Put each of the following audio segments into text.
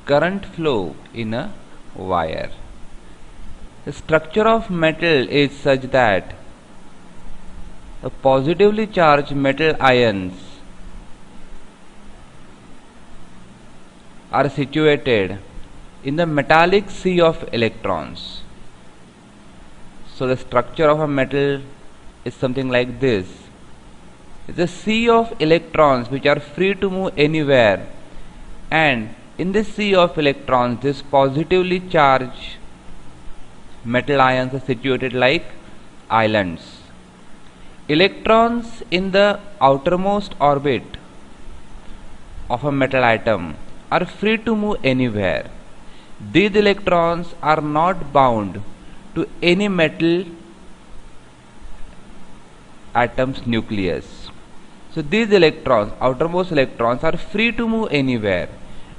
current flow in a wire. The structure of metal is such that the positively charged metal ions are situated in the metallic sea of electrons. So the structure of a metal is something like this. It's a sea of electrons which are free to move anywhere, and in this sea of electrons, this positively charged metal ions are situated like islands. Electrons in the outermost orbit of a metal atom are free to move anywhere. These electrons are not bound to any metal atom's nucleus. So these electrons, outermost electrons, are free to move anywhere,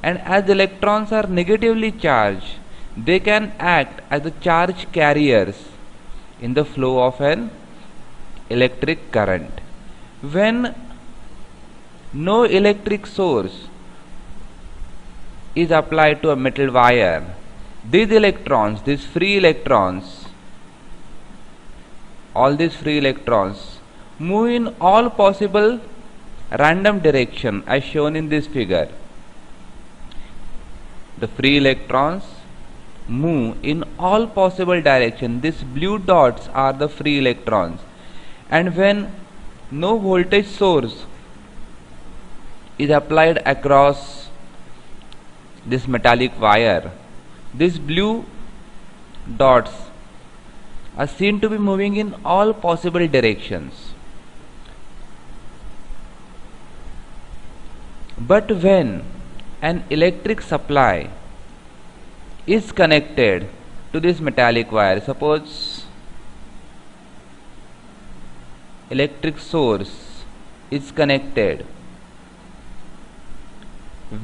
and as electrons are negatively charged, they can act as the charge carriers in the flow of an electric current. When no electric source is applied to a metal wire, these electrons, these free electrons, all these free electrons move in all possible random direction as shown in this figure. The free electrons move in all possible direction. These blue dots are the free electrons, and when no voltage source is applied across this metallic wire, these blue dots are seen to be moving in all possible directions. But when an electric supply is connected to this metallic wire, suppose electric source is connected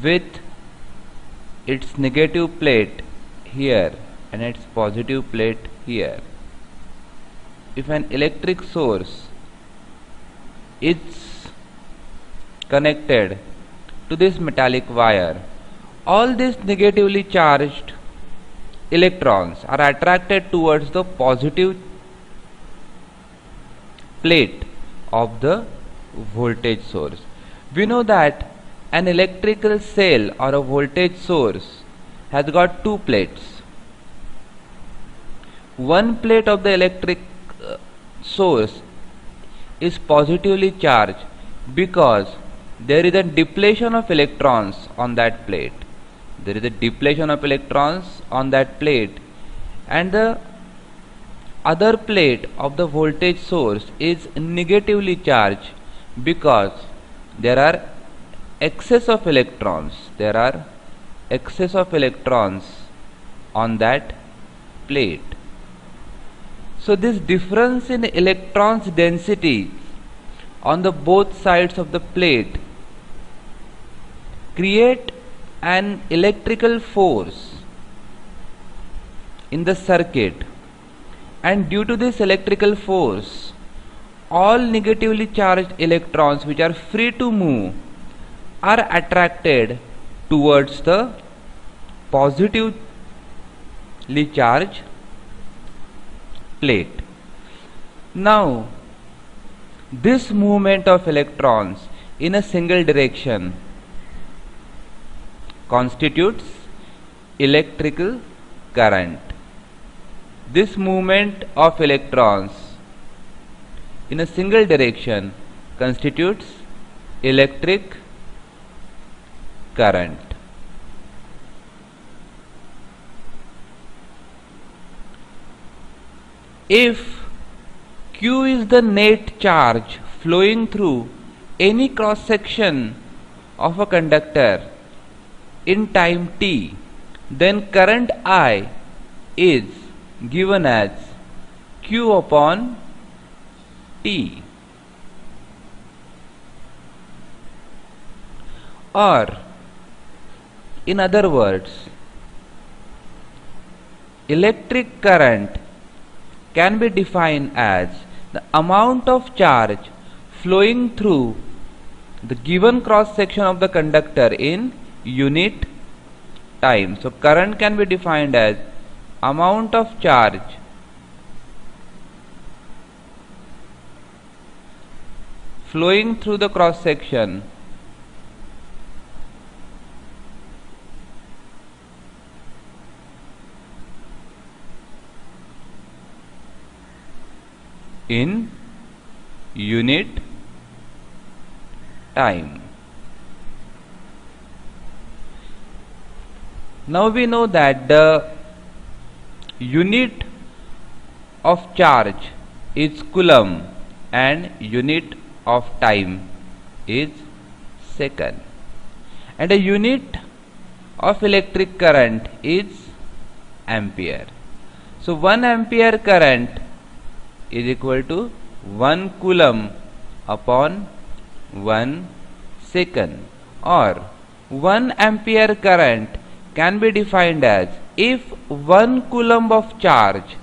with its negative plate here and its positive plate here. If an electric source is connected to this metallic wire, all these negatively charged electrons are attracted towards the positive plate of the voltage source. We know that an electrical cell or a voltage source has got two plates. One plate of the electric source is positively charged because there is a depletion of electrons on that plate. There is a depletion of electrons on that plate, and the other plate of the voltage source is negatively charged because there are excess of electrons. There are excess of electrons on that plate. So this difference in electrons density on the both sides of the plate create an electrical force in the circuit, and due to this electrical force, all negatively charged electrons which are free to move are attracted towards the positively charged plate. Now, this movement of electrons in a single direction constitutes electrical current. This movement of electrons in a single direction constitutes electric current. If Q is the net charge flowing through any cross section of a conductor in time t, then current I is given as Q upon T. Or, in other words, electric current can be defined as the amount of charge flowing through the given cross section of the conductor in unit time. So current can be defined as amount of charge flowing through the cross section in unit time. Now we know that the unit of charge is coulomb and unit of time is second, and a unit of electric current is ampere. So 1 ampere current is equal to 1 coulomb upon 1 second, or 1 ampere current can be defined as if 1 coulomb of charge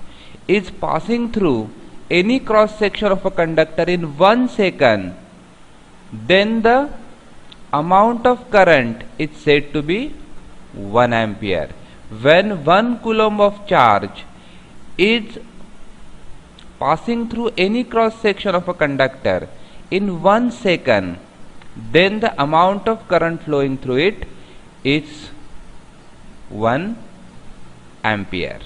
is passing through any cross section of a conductor in 1 second, then the amount of current is said to be 1 ampere. When 1 coulomb of charge is passing through any cross section of a conductor in 1 second, then the amount of current flowing through it is 1 ampere.